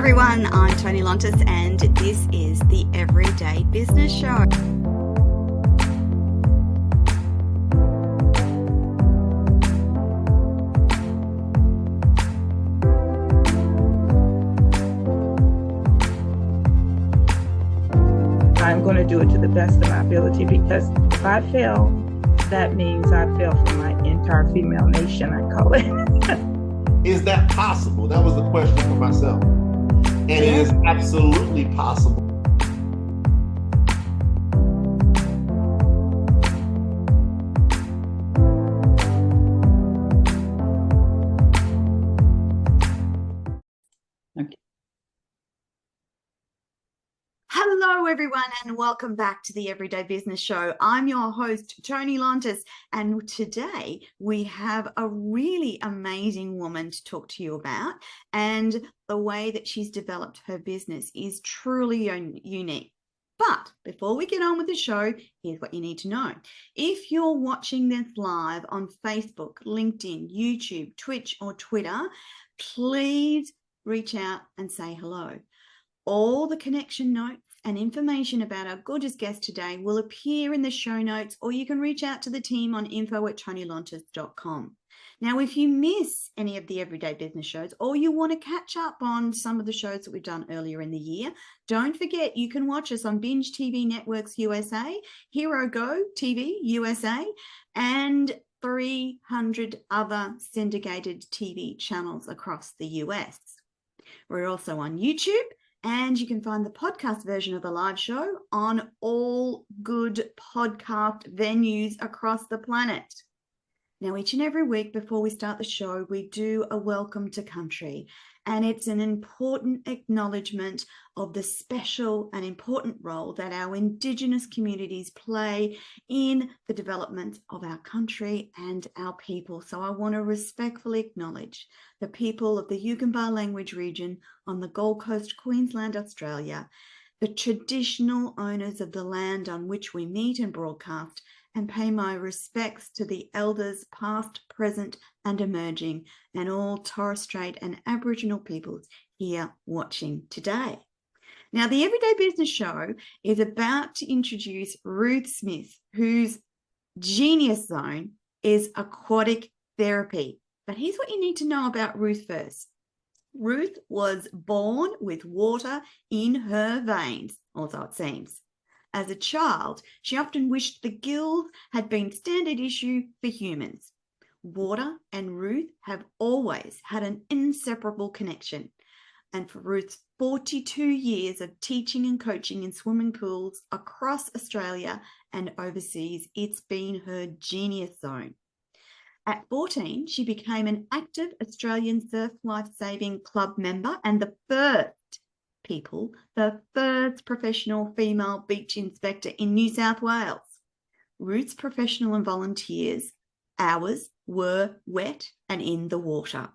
everyone, I'm Tony Lontis and this is the Everyday Business Show. I'm going to do it to the best of my ability, because if I fail, that means I fail for my entire female nation, I call it. Is that possible? That was the question for myself. And it is absolutely possible. Hello, everyone, and welcome back to the Everyday Business Show. I'm your host, Tony Lontis, and today we have a really amazing woman to talk to you about, and the way that she's developed her business is truly unique. But before we get on with the show, here's what you need to know. If you're watching this live on Facebook, LinkedIn, YouTube, Twitch, or Twitter, please reach out and say hello. All the connection notes and information about our gorgeous guest today will appear in the show notes, or you can reach out to the team on info@tonylontis.com. Now, if you miss any of the Everyday Business shows, or you want to catch up on some of the shows that we've done earlier in the year, don't forget you can watch us on Binge TV Networks USA, Hero Go TV USA, and 300 other syndicated TV channels across the US. We're also on YouTube, and you can find the podcast version of the live show on all good podcast venues across the planet. Now, each and every week before we start the show, we do a welcome to country, and it's an important acknowledgement of the special and important role that our Indigenous communities play in the development of our country and our people. So I want to respectfully acknowledge the people of the Yugambeh language region on the Gold Coast, Queensland, Australia, the traditional owners of the land on which we meet and broadcast, and pay my respects to the elders past, present, and emerging, and all Torres Strait and Aboriginal peoples here watching today. Now, the Everyday Business Show is about to introduce Ruth Smith, whose genius zone is aquatic therapy. But here's what you need to know about Ruth first. Ruth was born with water in her veins, or so it seems. As a child, she often wished the gills had been standard issue for humans. Water and Ruth have always had an inseparable connection. And for Ruth's 42 years of teaching and coaching in swimming pools across Australia and overseas, it's been her genius zone. At 14, she became an active Australian Surf Life-Saving Club member and the first professional female beach inspector in New South Wales. Ruth's professional and volunteers hours were wet and in the water.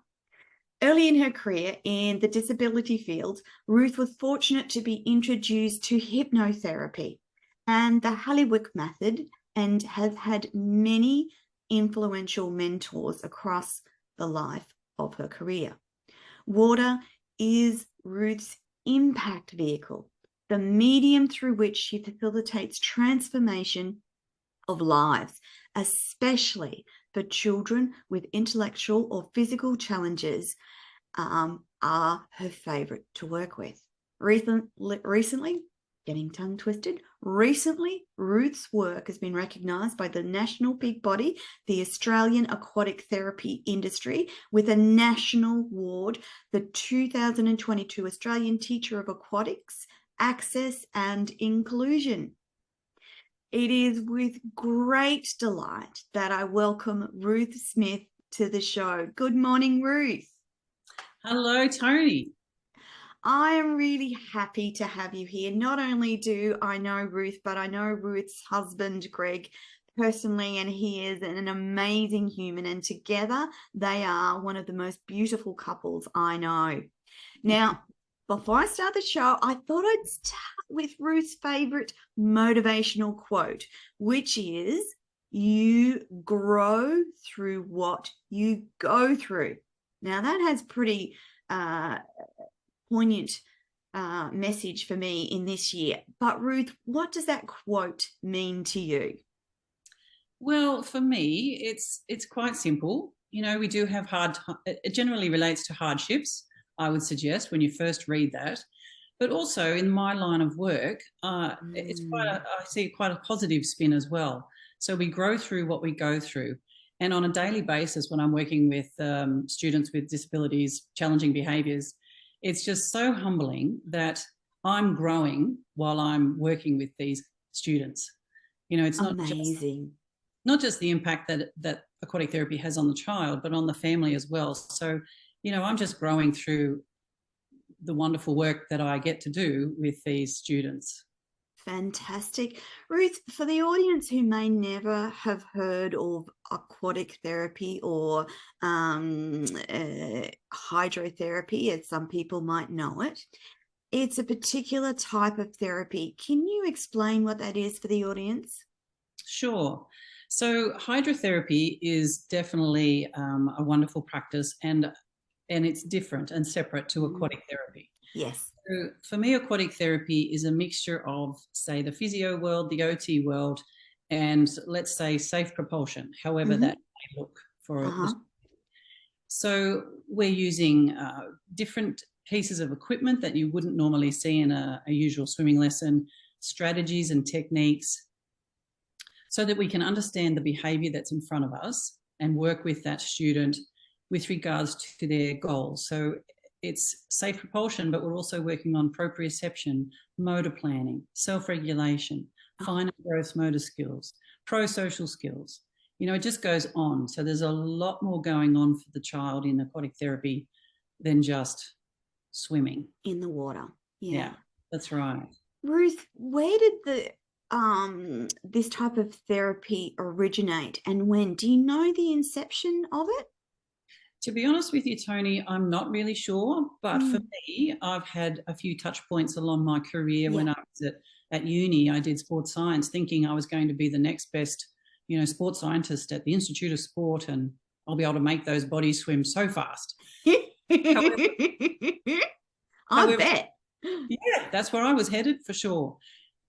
Early in her career in the disability field, Ruth was fortunate to be introduced to hypnotherapy and the Halliwick Method, and has had many influential mentors across the life of her career. Water is Ruth's impact vehicle, the medium through which she facilitates transformation of lives, especially for children with intellectual or physical challenges, are her favorite to work with. Recently, Ruth's work has been recognized by the national big body, the Australian Aquatic Therapy Industry, with a national award, the 2022 Australian Teacher of Aquatics, Access and Inclusion. It is with great delight that I welcome Ruth Smith to the show. Good morning, Ruth. Hello, Tony. I am really happy to have you here. Not only do I know Ruth, but I know Ruth's husband, Greg, personally, and he is an amazing human, and together they are one of the most beautiful couples I know. Now, before I start the show, I thought I'd start with Ruth's favorite motivational quote, which is, "You grow through what you go through." Now, that has pretty poignant message for me in this year. But Ruth, what does that quote mean to you? Well, for me, it's quite simple. You know, we do have it generally relates to hardships, I would suggest, when you first read that. But also in my line of work, I see quite a positive spin as well. So we grow through what we go through. And on a daily basis, when I'm working with students with disabilities, challenging behaviours, it's just so humbling that I'm growing while I'm working with these students. You know, it's amazing. Not just the impact that aquatic therapy has on the child, but on the family as well. So, you know, I'm just growing through the wonderful work that I get to do with these students. Fantastic. Ruth, for the audience who may never have heard of aquatic therapy or hydrotherapy, as some people might know it, it's a particular type of therapy. Can you explain what that is for the audience? Sure. So hydrotherapy is definitely a wonderful practice, and it's different and separate to aquatic therapy. Yes. So for me, aquatic therapy is a mixture of, say, the physio world, the OT world, and let's say safe propulsion, however that may look for So we're using different pieces of equipment that you wouldn't normally see in a usual swimming lesson, strategies and techniques, so that we can understand the behaviour that's in front of us and work with that student with regards to their goals. So it's safe propulsion, but we're also working on proprioception, motor planning, self-regulation, fine and gross motor skills, pro-social skills. You know, it just goes on. So there's a lot more going on for the child in aquatic therapy than just swimming. In the water. Yeah, that's right. Ruth, where did this type of therapy originate and when? Do you know the inception of it? To be honest with you, Tony, I'm not really sure. But for me, I've had a few touch points along my career. When I was at uni, I did sports science, thinking I was going to be the next best, you know, sports scientist at the Institute of Sport, and I'll be able to make those bodies swim so fast. I bet. Yeah, that's where I was headed for sure.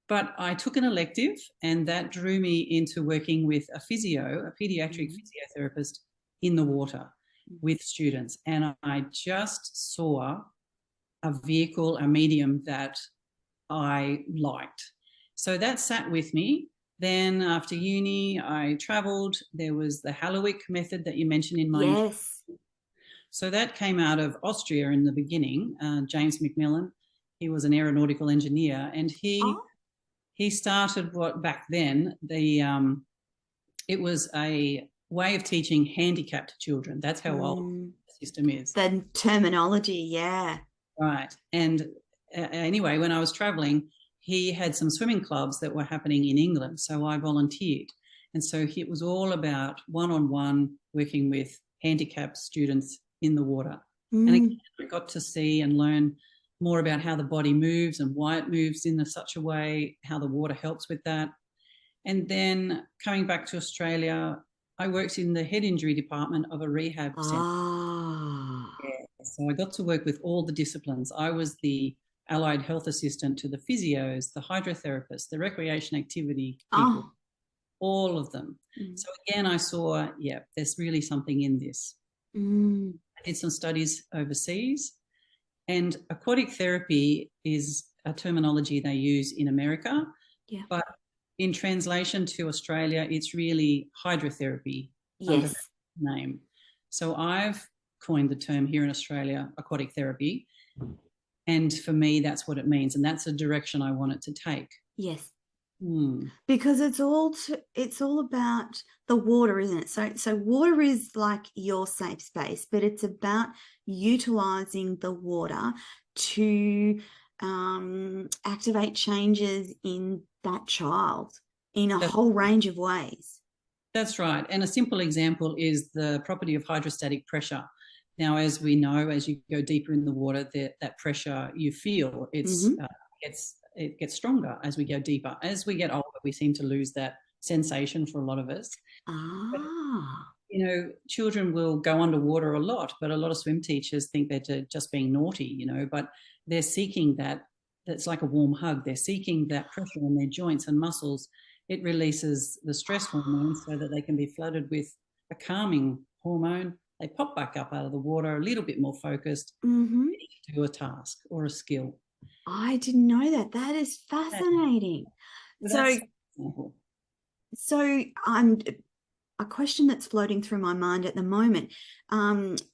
But I took an elective, and that drew me into working with a pediatric physiotherapist in the water with students. And I just saw a vehicle, a medium that I liked. So that sat with me. Then after uni, I travelled. There was the Halliwick Method that you mentioned in my Yes. So that came out of Austria in the beginning. James Macmillan, he was an aeronautical engineer, and he started what back then it was a way of teaching handicapped children. That's how old the system is. The terminology, yeah. Right. And anyway, when I was traveling, he had some swimming clubs that were happening in England, so I volunteered. And so it was all about one-on-one working with handicapped students in the water. And again, I got to see and learn more about how the body moves and why it moves in such a way, how the water helps with that. And then coming back to Australia, I worked in the head injury department of a rehab centre. Yeah, so I got to work with all the disciplines. I was the allied health assistant to the physios, the hydrotherapists, the recreation activity people, all of them. So again, I saw, there's really something in this. I did some studies overseas, and aquatic therapy is a terminology they use in America, but in translation to Australia, it's really hydrotherapy under that name. So I've coined the term here in Australia, aquatic therapy, and for me, that's what it means, and that's the direction I want it to take. Yes. Because it's all about the water, isn't it? So water is like your safe space, but it's about utilizing the water to activate changes in that child in a whole range of ways. That's right. And a simple example is the property of hydrostatic pressure. Now, as we know, as you go deeper in the water, that pressure you feel, it gets stronger as we go deeper. As we get older, we seem to lose that sensation for a lot of us. you know, children will go underwater a lot, but a lot of swim teachers think they're just being naughty, you know, but they're seeking that. That's like a warm hug. They're seeking that pressure on their joints and muscles. It releases the stress hormone so that they can be flooded with a calming hormone. They pop back up out of the water a little bit more focused, Mm-hmm. ready to do a task or a skill. I didn't know that. That is fascinating. So, So I'm a question that's floating through my mind at the moment.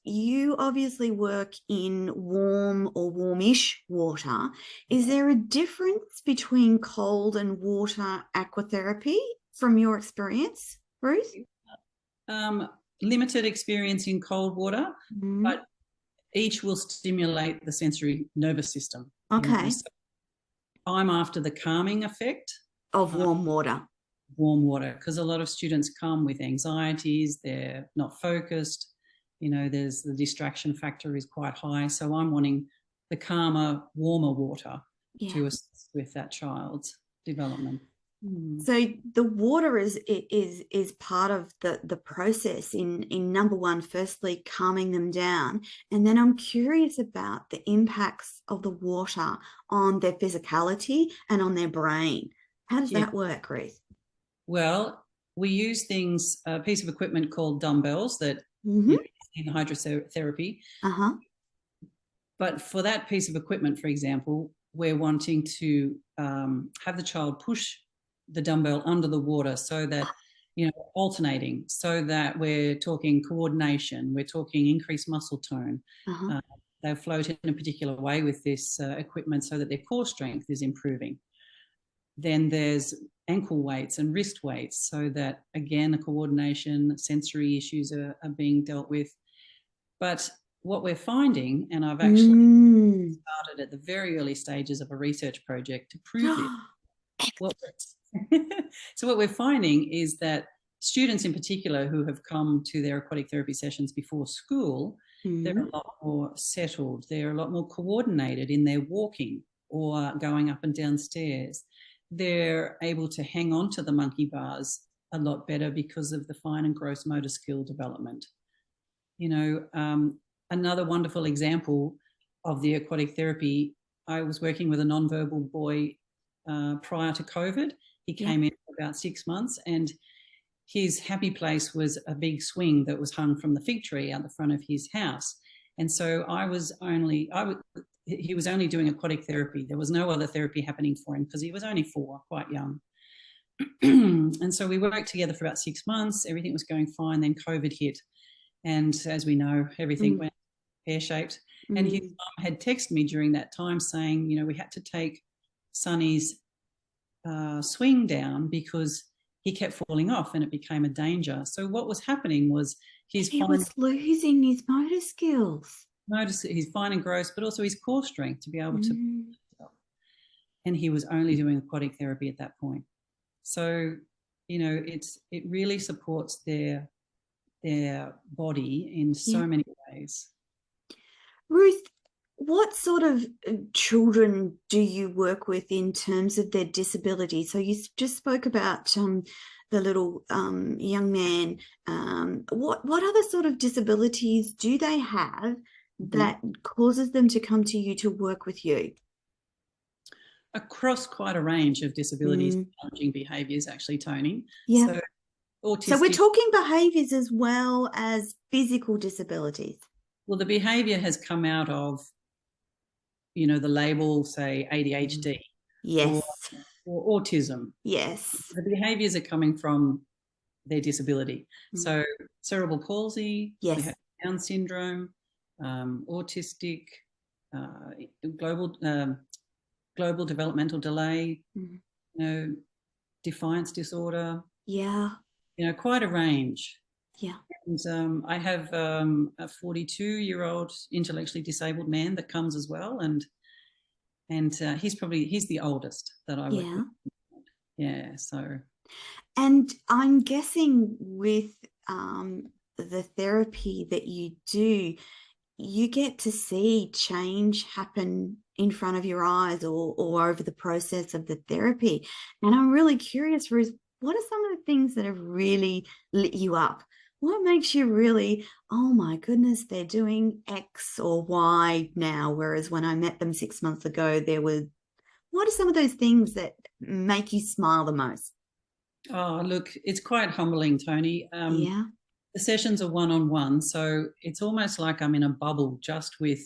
You obviously work in warm or warmish water. Is there a difference between cold and water aquatherapy from your experience, Ruth? Limited experience in cold water, but each will stimulate the sensory nervous system. Okay. You know? So I'm after the calming effect of warm water. Warm water, because a lot of students come with anxieties, they're not focused, you know, there's the distraction factor is quite high. So I'm wanting the calmer, warmer water to assist with that child's development. So the water is part of the process in number one, firstly, calming them down. And then I'm curious about the impacts of the water on their physicality and on their brain. How does that work, Ruth? Well, we use a piece of equipment called dumbbells that you know, in hydrotherapy. But for that piece of equipment, for example, we're wanting to have the child push the dumbbell under the water so that, you know, alternating, so that we're talking coordination, we're talking increased muscle tone. They float in a particular way with this equipment so that their core strength is improving. Then there's ankle weights and wrist weights so that, again, the coordination, sensory issues are being dealt with. But what we're finding, and I've actually started at the very early stages of a research project to prove this. So what we're finding is that students in particular who have come to their aquatic therapy sessions before school, they're a lot more settled, they're a lot more coordinated in their walking or going up and down stairs. They're able to hang on to the monkey bars a lot better because of the fine and gross motor skill development. You know, another wonderful example of the aquatic therapy, I was working with a nonverbal boy prior to COVID. He came in for about 6 months, and his happy place was a big swing that was hung from the fig tree out the front of his house. And so he was only doing aquatic therapy. There was no other therapy happening for him because he was only 4, quite young. And so we worked together for about 6 months. Everything was going fine. Then COVID hit. And as we know, everything went pear-shaped. And his mum had texted me during that time saying, you know, we had to take Sonny's swing down because he kept falling off and it became a danger. So what was happening was he was losing his motor skills. Notice he's fine and gross, but also his core strength to be able to. And he was only doing aquatic therapy at that point. So, you know, it really supports their body in so many ways. Ruth, what sort of children do you work with in terms of their disability? So you just spoke about the little young man. What other sort of disabilities do they have that causes them to come to you to work with you? Across quite a range of disabilities, challenging behaviours, actually, Tony. Yeah. So we're talking behaviours as well as physical disabilities. Well, the behaviour has come out of, you know, the label, say, ADHD. Yes. Or autism. Yes. The behaviours are coming from their disability. So cerebral palsy, we have Down syndrome, autistic, global developmental delay, you know, defiance disorder. Yeah. You know, quite a range. Yeah. And I have a 42-year-old intellectually disabled man that comes as well, and he's the oldest that I work with. Yeah. So. And I'm guessing with the therapy that you do, you get to see change happen in front of your eyes or over the process of the therapy. And I'm really curious, Ruth, what are some of the things that have really lit you up what makes you really, oh my goodness, they're doing X or Y now, whereas when I met them 6 months ago, what are some of those things that make you smile the most? Oh, look, it's quite humbling, Tony. Yeah. The sessions are one-on-one, so it's almost like I'm in a bubble just with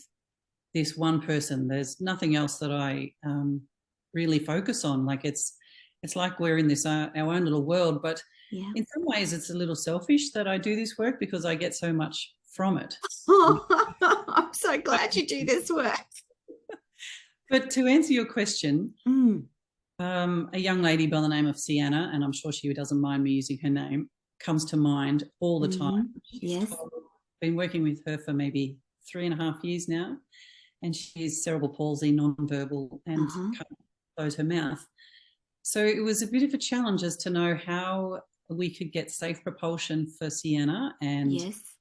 this one person. There's nothing else that I really focus on. Like it's like we're in this our own little world. But Yeah. in some ways, it's a little selfish that I do this work because I get so much from it. I'm so glad you do this work. But to answer your question, Mm. a young lady by the name of Sienna, and I'm sure she doesn't mind me using her name, comes to mind all the time. She's Yes. 12, been working with her for maybe 3.5 years now, and she's cerebral palsy, non-verbal, and can't close her mouth. So it was a bit of a challenge as to know how we could get safe propulsion for Sienna, and Yes.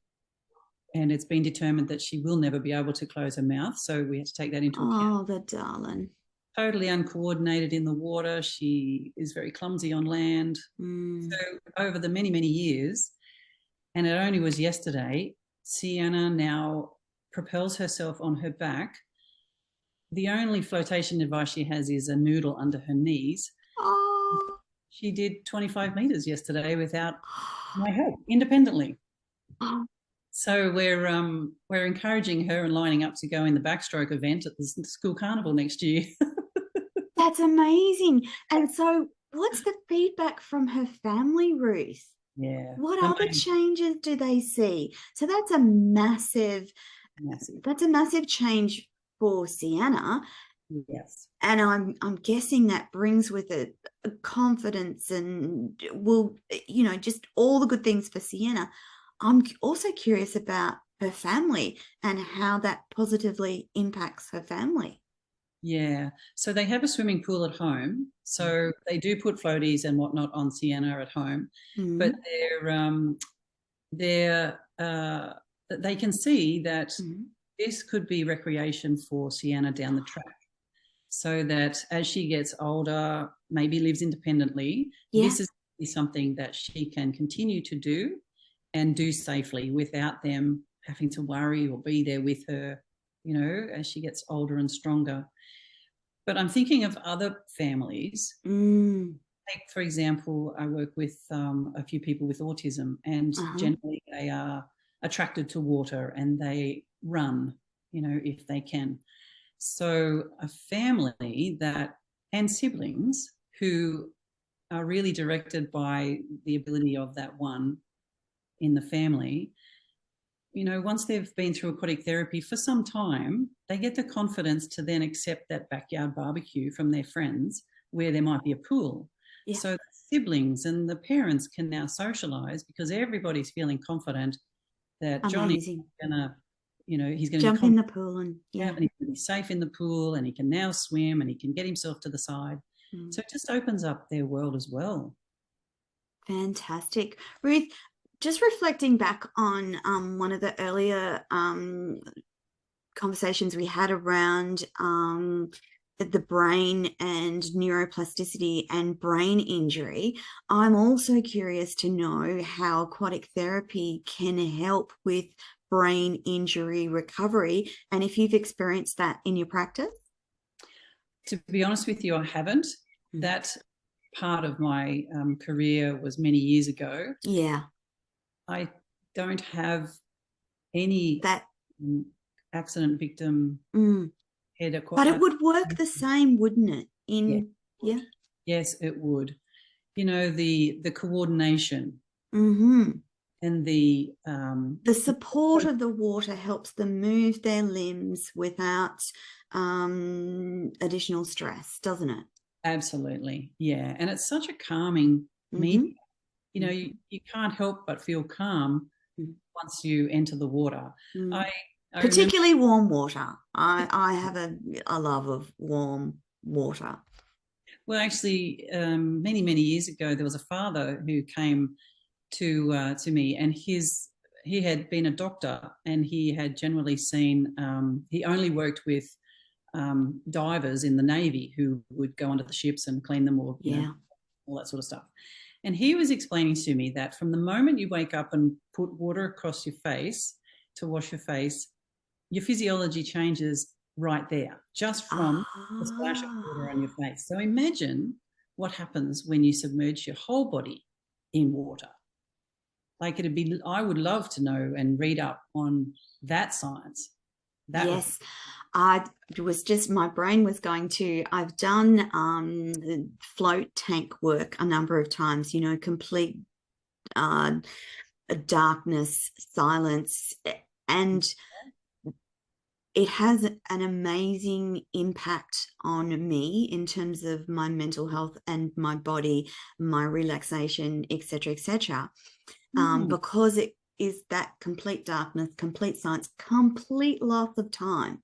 and it's been determined that she will never be able to close her mouth, so we had to take that into account. Oh, the darling. Totally uncoordinated in the water. She is very clumsy on land. Mm. So over the many, many years, and it only was yesterday, Sienna now propels herself on her back. The only flotation device she has is a noodle under her knees. Oh. She did 25 meters yesterday without my help, independently. Oh. So we're encouraging her and lining up to go in the backstroke event at the school carnival next year. That's amazing. And so what's the feedback from her family, Ruth? Yeah. What other changes do they see? So that's a massive change for Sienna. Yes. And I'm guessing that brings with it confidence and just all the good things for Sienna. I'm also curious about her family and how that positively impacts her family. Yeah. So they have a swimming pool at home. So they do put floaties and whatnot on Sienna at home, but they can see that this could be recreation for Sienna down the track. So that as she gets older, maybe lives independently, this is something that she can continue to do and do safely without them having to worry or be there with her, as she gets older and stronger. But I'm thinking of other families. Like, for example, I work with a few people with autism, and generally they are attracted to water and they run, if they can. So a family and siblings who are really directed by the ability of that one in the family, once they've been through aquatic therapy for some time, they get the confidence to then accept that backyard barbecue from their friends where there might be a pool. Yeah. So the siblings and the parents can now socialize because everybody's feeling confident that Johnny's going to, he's going to jump in the pool and and he's going to be safe in the pool and he can now swim and he can get himself to the side. So it just opens up their world as well. Fantastic. Ruth, just reflecting back on one of the earlier conversations we had around the brain and neuroplasticity and brain injury, I'm also curious to know how aquatic therapy can help with brain injury recovery and if you've experienced that in your practice. To be honest with you, I haven't. That part of my career was many years ago. Yeah. I don't have any accident victim head aquatic. But it would work the same, wouldn't it? Yes, it would. The coordination and the support of the water helps them move their limbs without additional stress, doesn't it? Absolutely, yeah. And it's such a calming medium. You can't help but feel calm once you enter the water. I particularly warm water. I have a love of warm water. Well, actually, many, many years ago, there was a father who came to me, and he had been a doctor, and he had generally seen. He only worked with divers in the Navy who would go onto the ships and clean them, or all that sort of stuff. And he was explaining to me that from the moment you wake up and put water across your face to wash your face, your physiology changes right there, just from a splash of water on your face. So imagine what happens when you submerge your whole body in water. Like I would love to know and read up on that science. Yes. I was just, my brain was going to, I've done the float tank work a number of times, complete darkness, silence, and it has an amazing impact on me in terms of my mental health and my body, my relaxation, etc., etc. Because it is that complete darkness, complete silence, complete loss of time.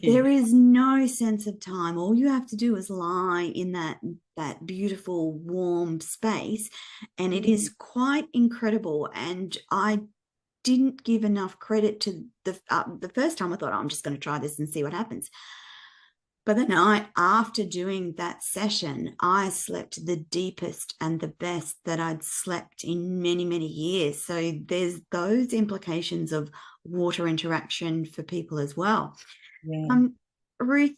There is no sense of time. All you have to do is lie in that beautiful, warm space, and it is quite incredible. And I didn't give enough credit to the first time. I thought, oh, I'm just going to try this and see what happens. But the night after doing that session, I slept the deepest and the best that I'd slept in many, many years. So there's those implications of water interaction for people as well. Yeah. Ruth,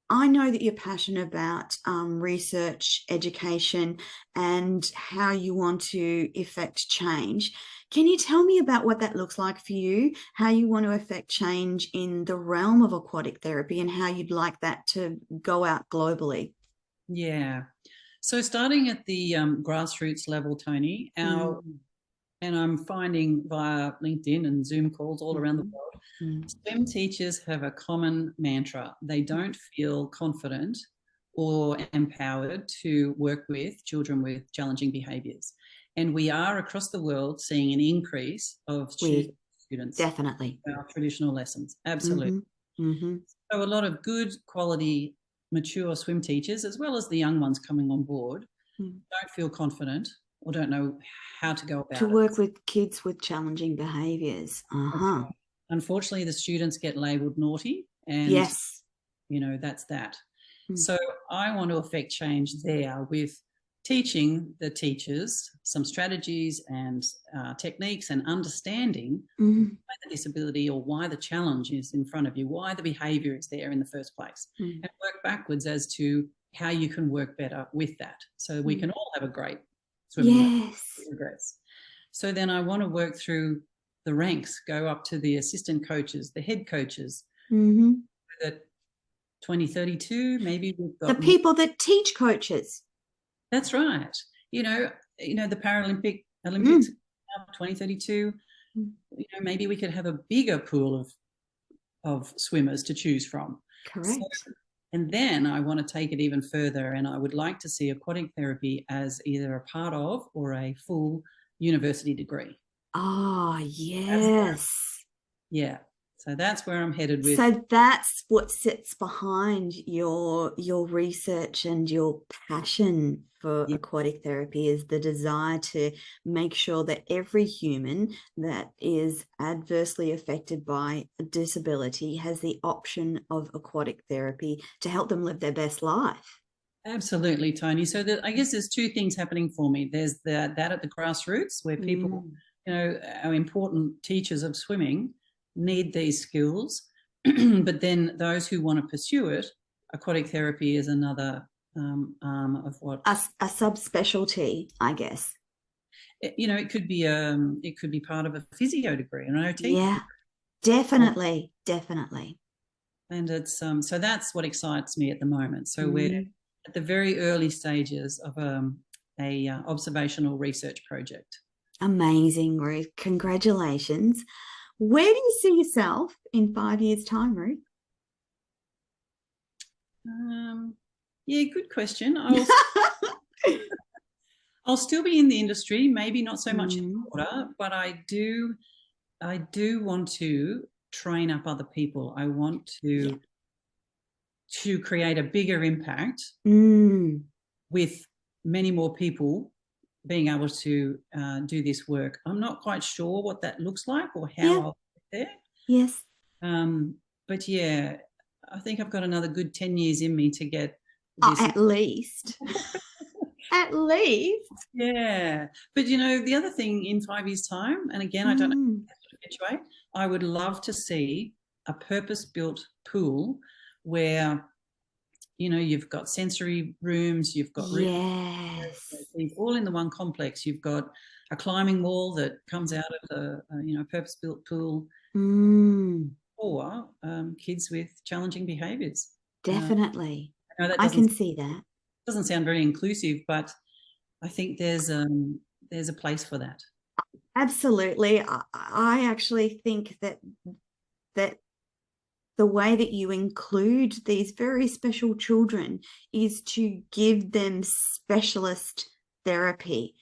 I know that you're passionate about research, education, and how you want to effect change. Can you tell me about what that looks like for you, how you want to effect change in the realm of aquatic therapy, and how you'd like that to go out globally? Yeah. So starting at the grassroots level, Tony, and I'm finding via LinkedIn and Zoom calls all around the world, STEM teachers have a common mantra. They don't feel confident or empowered to work with children with challenging behaviours. And we are across the world seeing an increase of students. Definitely. In our traditional lessons. Absolutely. So a lot of good quality, mature swim teachers, as well as the young ones coming on board, don't feel confident or don't know how to go about to work with kids with challenging behaviours. Unfortunately, the students get labelled naughty, and yes, that's that. So I want to effect change there with teaching the teachers some strategies and techniques and understanding why the disability or why the challenge is in front of you, why the behaviour is there in the first place, and work backwards as to how you can work better with that so we can all have a great swimming progress. So then I want to work through the ranks, go up to the assistant coaches, the head coaches. At 2032, maybe we've got the people that teach coaches. That's right. The Paralympic Olympics 2032. Maybe we could have a bigger pool of swimmers to choose from. Correct. And then I want to take it even further, and I would like to see aquatic therapy as either a part of or a full university degree. Oh, yes. Yeah. So that's where I'm headed with. So that's what sits behind your research and your passion for aquatic therapy, is the desire to make sure that every human that is adversely affected by a disability has the option of aquatic therapy to help them live their best life. Absolutely, Tony. So I guess there's two things happening for me. There's that at the grassroots where people, our important teachers of swimming need these skills, but then those who want to pursue it, aquatic therapy is another arm of what a subspecialty, I guess. It could be part of a physio degree, an OT. Yeah, definitely. And it's so that's what excites me at the moment. So we're at the very early stages of a observational research project. Amazing, Ruth. Congratulations. Where do you see yourself in 5 years' time, Ruth? Good question. I'll still be in the industry, maybe not so much in water, but I do want to train up other people. I want to create a bigger impact with many more people being able to do this work. I'm not quite sure what that looks like or how I'll get there. Yes. But yeah, I think I've got another good 10 years in me to get this. At least. At least. Yeah. But, you know, the other thing in 5 years' time, and again, I don't know how to perpetuate, I would love to see a purpose-built pool where, you know, you've got sensory rooms, you've got Yes. all in the one complex. You've got a climbing wall that comes out of the, you know, purpose-built pool for kids with challenging behaviours. Definitely. I know that I can see that. doesn't sound very inclusive, but I think there's a place for that. Absolutely. I actually think that the way that you include these very special children is to give them specialist therapy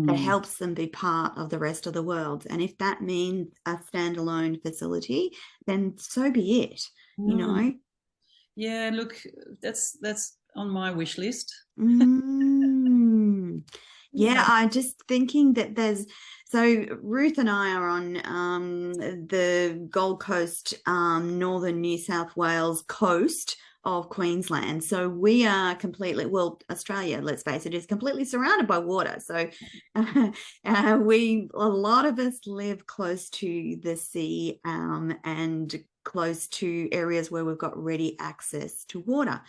that helps them be part of the rest of the world. And if that means a standalone facility, then so be it, you know? Yeah, look, that's on my wish list. Yeah, I'm just thinking that so Ruth and I are on the Gold Coast, northern New South Wales coast of Queensland. So we are completely, well, Australia, let's face it, is completely surrounded by water. So a lot of us live close to the sea and close to areas where we've got ready access to water.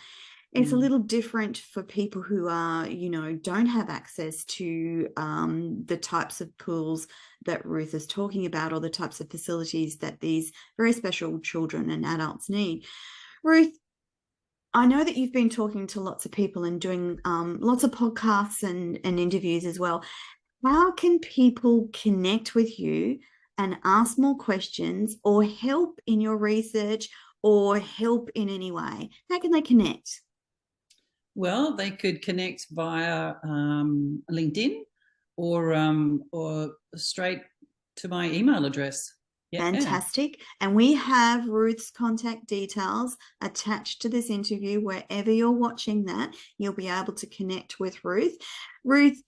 It's a little different for people who are, you know, don't have access to the types of pools that Ruth is talking about, or the types of facilities that these very special children and adults need. Ruth, I know that you've been talking to lots of people and doing lots of podcasts and interviews as well. How can people connect with you and ask more questions or help in your research or help in any way? How can they connect? Well, they could connect via LinkedIn or straight to my email address. Yeah. Fantastic. And we have Ruth's contact details attached to this interview. Wherever you're watching that, you'll be able to connect with Ruth. Ruth,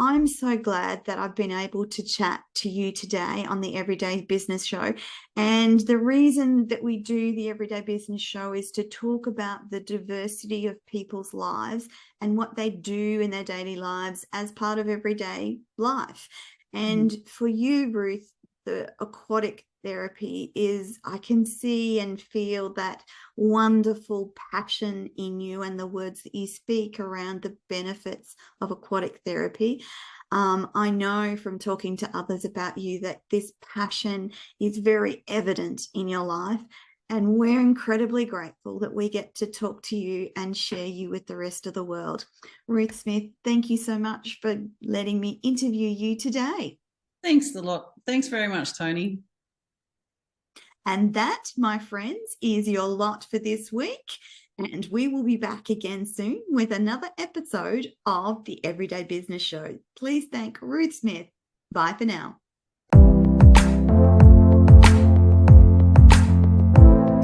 I'm so glad that I've been able to chat to you today on the Everyday Business Show. And the reason that we do the Everyday Business Show is to talk about the diversity of people's lives and what they do in their daily lives as part of everyday life. And for you, Ruth, the aquatic therapy is, I can see and feel that wonderful passion in you and the words that you speak around the benefits of aquatic therapy. I know from talking to others about you that this passion is very evident in your life, and we're incredibly grateful that we get to talk to you and share you with the rest of the world. Ruth Smith, thank you so much for letting me interview you today. Thanks a lot. Thanks very much, Tony. And that, my friends, is your lot for this week. And we will be back again soon with another episode of the Everyday Business Show. Please thank Ruth Smith. Bye for now.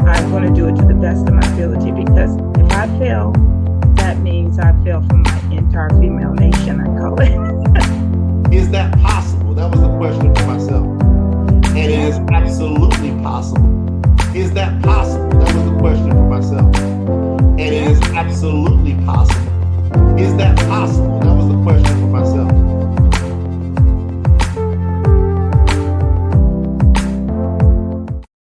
I'm going to do it to the best of my ability, because if I fail, that means I fail for my entire female nation, I call it. Is that possible? That was the question for myself. And it is absolutely possible. Is that possible? That was the question for myself. And it is absolutely possible. Is that possible?